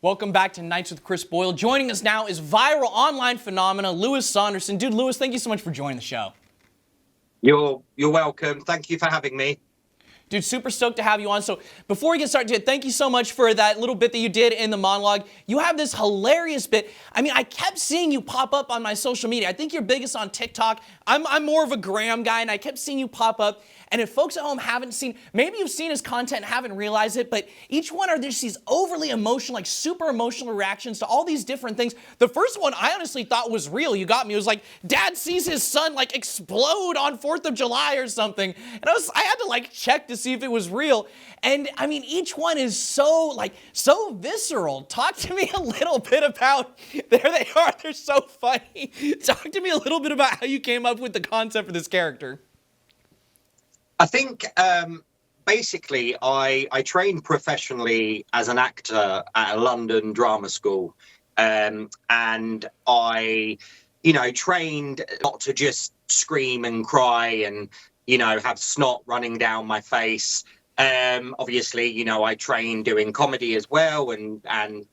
Welcome back to Nights with Chris Boyle. Joining us now is viral online phenomena, Lewis Saunderson. Dude, Lewis, thank you so much for joining the show. You're welcome. Thank you for having me. Dude, super stoked to have you on. So before we get started, thank you so much for that little bit that you did in the monologue. You have this hilarious bit. I mean, I kept seeing you pop up on my social media. I think you're biggest on TikTok. I'm more of a Graham guy, and I kept seeing you pop up. And if folks at home haven't seen, maybe you've seen his content and haven't realized it, but each one are just these overly emotional, like super emotional reactions to all these different things. The first one I honestly thought was real. You got me. It was like, dad sees his son like explode on 4th of July or something. And I had to like check to see if it was real. And I mean, each one is so visceral. Talk to me a little bit about, there they are, they're so funny. Talk to me a little bit about how you came up with the concept for this character. I think basically I trained professionally as an actor at a London drama school. And I, trained not to just scream and cry and, have snot running down my face. Obviously, I trained doing comedy as well and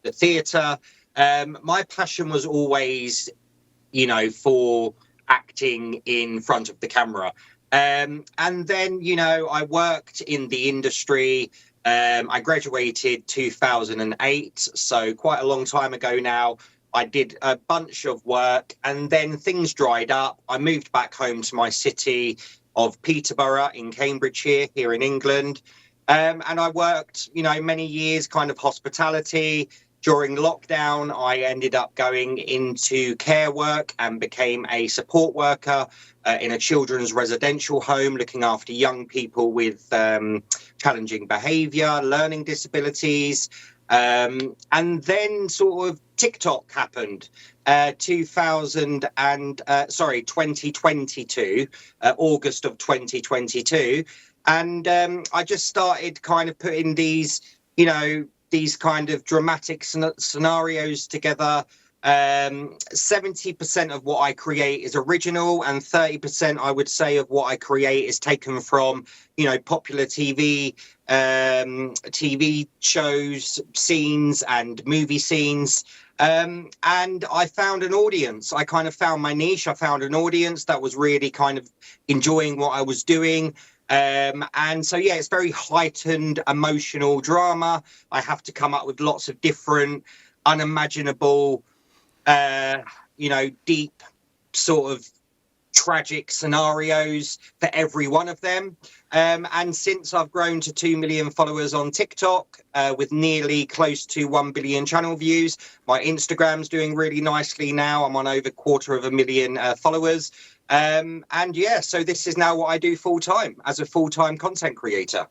the theatre. My passion was always, for acting in front of the camera. And then, I worked in the industry. I graduated 2008, so quite a long time ago now. I did a bunch of work and then things dried up. I moved back home to my city of Peterborough in Cambridgeshire here in England. And I worked, many years kind of hospitality. During lockdown, I ended up going into care work and became a support worker in a children's residential home, looking after young people with challenging behaviour, learning disabilities. And then sort of TikTok happened, 2022, August of 2022. And I just started kind of putting these, these kind of dramatic scenarios together. 70% of what I create is original, and 30% I would say of what I create is taken from, popular TV shows, scenes and movie scenes. And I found an audience. I kind of found my niche. I found an audience that was really kind of enjoying what I was doing. And so, yeah, it's very heightened emotional drama. I have to come up with lots of different unimaginable, deep sort of tragic scenarios for every one of them. And since I've grown to 2 million followers on TikTok, with nearly close to 1 billion channel views, my Instagram's doing really nicely now. I'm on over 250,000 followers. And yeah, so this is now what I do full time as a full-time content creator.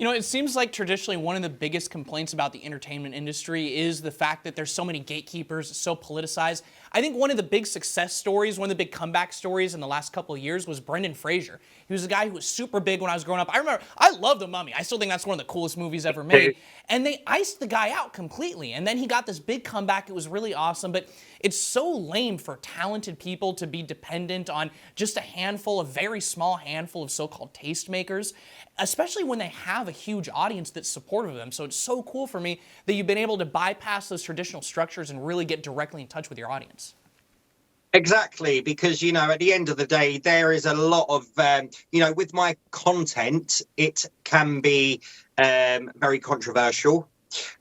It seems like traditionally one of the biggest complaints about the entertainment industry is the fact that there's so many gatekeepers, so politicized. I think one of the big success stories, one of the big comeback stories in the last couple of years was Brendan Fraser. He was a guy who was super big when I was growing up. I remember, I love The Mummy. I still think that's one of the coolest movies ever made. And they iced the guy out completely. And then he got this big comeback. It was really awesome. But it's so lame for talented people to be dependent on just a very small handful of so-called tastemakers, especially when they have a huge audience that's supportive of them. So it's so cool for me that you've been able to bypass those traditional structures and really get directly in touch with your audience. Exactly, because, at the end of the day, there is a lot of, with my content, it can be very controversial.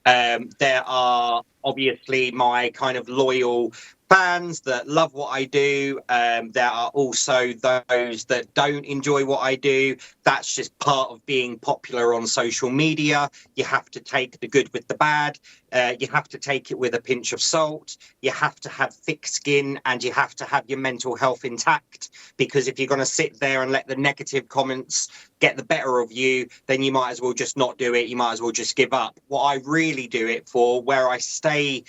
There are obviously my kind of loyal fans that love what I do. There are also those that don't enjoy what I do. That's just part of being popular on social media. You have to take the good with the bad. You have to take it with a pinch of salt. You have to have thick skin and you have to have your mental health intact, because if you're going to sit there and let the negative comments get the better of you, then you might as well just not do it. You might as well just give up. What I really do it for, where I stay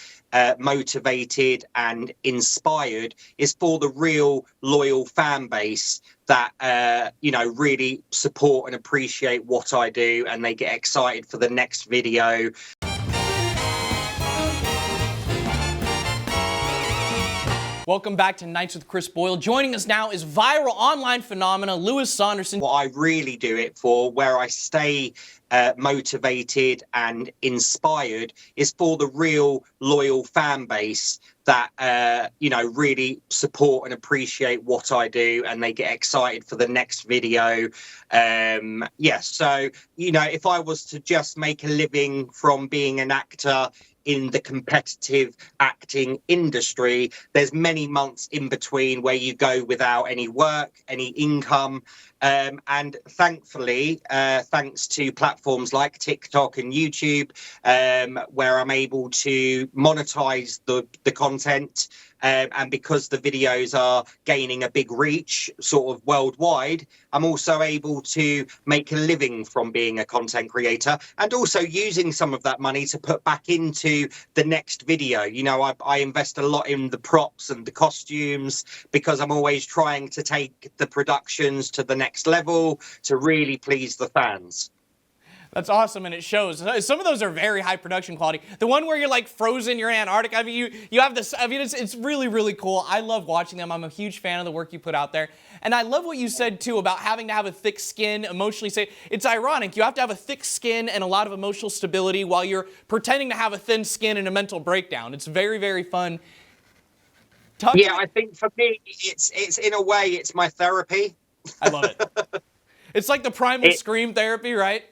motivated and inspired, is for the real loyal fan base that really support and appreciate what I do, and they get excited for the next video. Welcome back to Nights with Chris Boyle. Joining us now is viral online phenomena Lewis Saunderson. What I really do it for, where I stay motivated and inspired, is for the real loyal fan base that really support and appreciate what I do, and they get excited for the next video. So if I was to just make a living from being an actor in the competitive acting industry, there's many months in between where you go without any work, any income. And thankfully, thanks to platforms like TikTok and YouTube, where I'm able to monetize the content, and because the videos are gaining a big reach sort of worldwide, I'm also able to make a living from being a content creator, and also using some of that money to put back into the next video. I invest a lot in the props and the costumes, because I'm always trying to take the productions to the next level to really please the fans. That's awesome, and it shows. Some of those are very high production quality. The one where you're like frozen, you're in Antarctica. I mean, you have this. I mean, it's really, really cool. I love watching them. I'm a huge fan of the work you put out there, and I love what you said too about having to have a thick skin, emotionally safe. It's ironic. You have to have a thick skin and a lot of emotional stability while you're pretending to have a thin skin and a mental breakdown. It's very, very fun. I think for me, it's in a way, it's my therapy. I love it. It's like the primal scream therapy, right?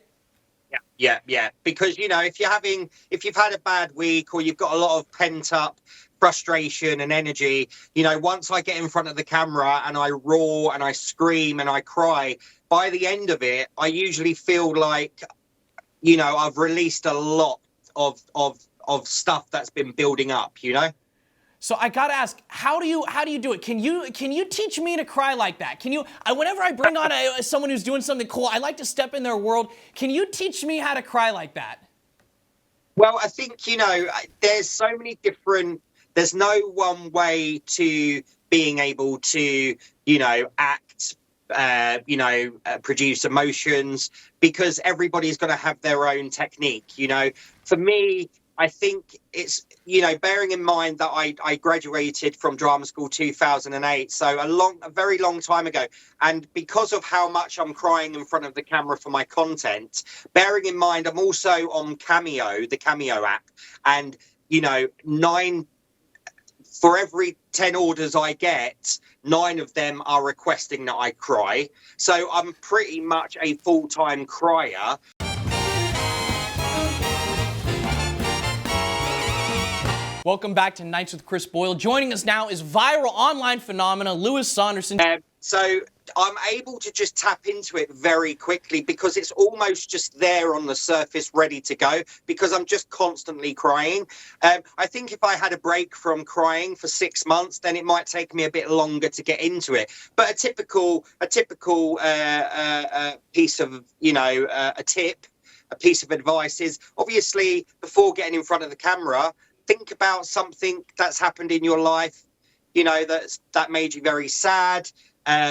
Yeah. Because, if you've had a bad week, or you've got a lot of pent up frustration and energy, once I get in front of the camera and I roar and I scream and I cry, by the end of it, I usually feel like, I've released a lot of stuff that's been building up, So I gotta ask, how do you do it? Can you teach me to cry like that? Whenever I bring on someone who's doing something cool, I like to step in their world. Can you teach me how to cry like that? Well, I think, there's so many there's no one way to being able to, act, produce emotions, because everybody's going to have their own technique. For me, I think it's, bearing in mind that I graduated from drama school 2008, so a very long time ago. And because of how much I'm crying in front of the camera for my content, bearing in mind I'm also on Cameo, the Cameo app, and, for every 10 orders I get, 9 of them are requesting that I cry. So I'm pretty much a full-time crier. Welcome back to Nights with Chris Boyle. Joining us now is viral online phenomena Lewis Saunderson. So I'm able to just tap into it very quickly, because it's almost just there on the surface, ready to go, because I'm just constantly crying. I think if I had a break from crying for 6 months, then it might take me a bit longer to get into it. But a typical piece of, a tip, a piece of advice is, obviously, before getting in front of the camera, think about something that's happened in your life, that made you very sad,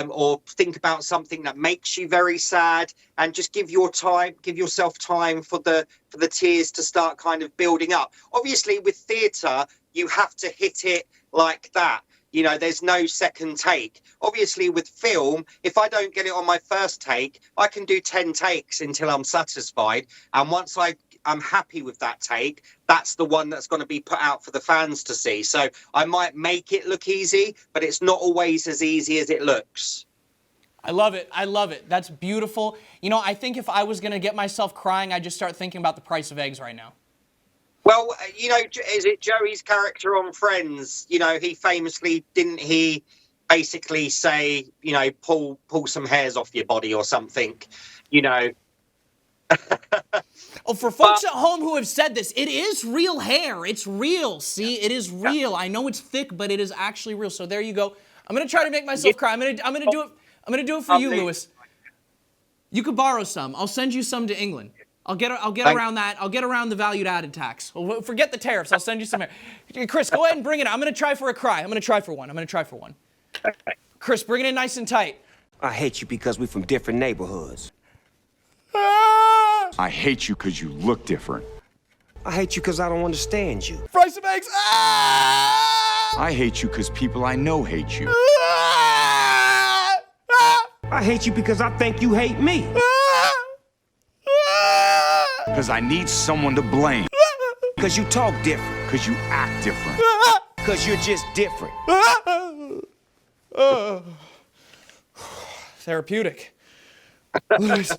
or think about something that makes you very sad, and just give yourself time for the tears to start kind of building up. Obviously, with theatre, you have to hit it like that. There's no second take. Obviously, with film, if I don't get it on my first take, I can do 10 takes until I'm satisfied. And once I'm happy with that take, that's the one that's going to be put out for the fans to see. So I might make it look easy, but it's not always as easy as it looks. I love it. I love it. That's beautiful. I think if I was going to get myself crying, I'd just start thinking about the price of eggs right now. Well, is it Joey's character on Friends? He famously, didn't he basically say, pull some hairs off your body or something, Oh, for folks at home who have said this, it is real hair. It's real. See, it is real. I know it's thick, but it is actually real. So there you go. I'm gonna try to make myself cry. I'm gonna do it. I'm gonna do it for you, Lewis. You could borrow some. I'll send you some to England. I'll get around that. I'll get around the valued added tax. Well, forget the tariffs. I'll send you some here. Chris, go ahead and bring it. I'm gonna try for a cry. I'm gonna try for one. Chris, bring it in nice and tight. I hate you because we're from different neighborhoods. I hate you because you look different. I hate you because I don't understand you. Fry some eggs. Ah! I hate you because people I know hate you. I hate you because I think you hate me. Because I need someone to blame. Because you talk different. Because you act different. Because you're just different. Therapeutic. Lewis,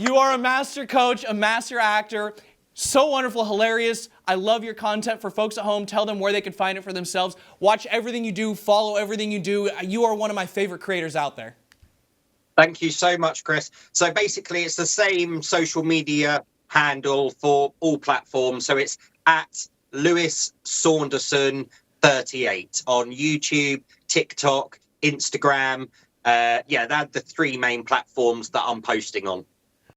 you are a master coach, a master actor. So wonderful, hilarious. I love your content. For folks at home, tell them where they can find it for themselves. Watch everything you do, follow everything you do. You are one of my favorite creators out there. Thank you so much, Chris. So basically, it's the same social media handle for all platforms. So it's at Lewis Saunderson 38 on YouTube, TikTok, Instagram. Yeah, they're the three main platforms that I'm posting on.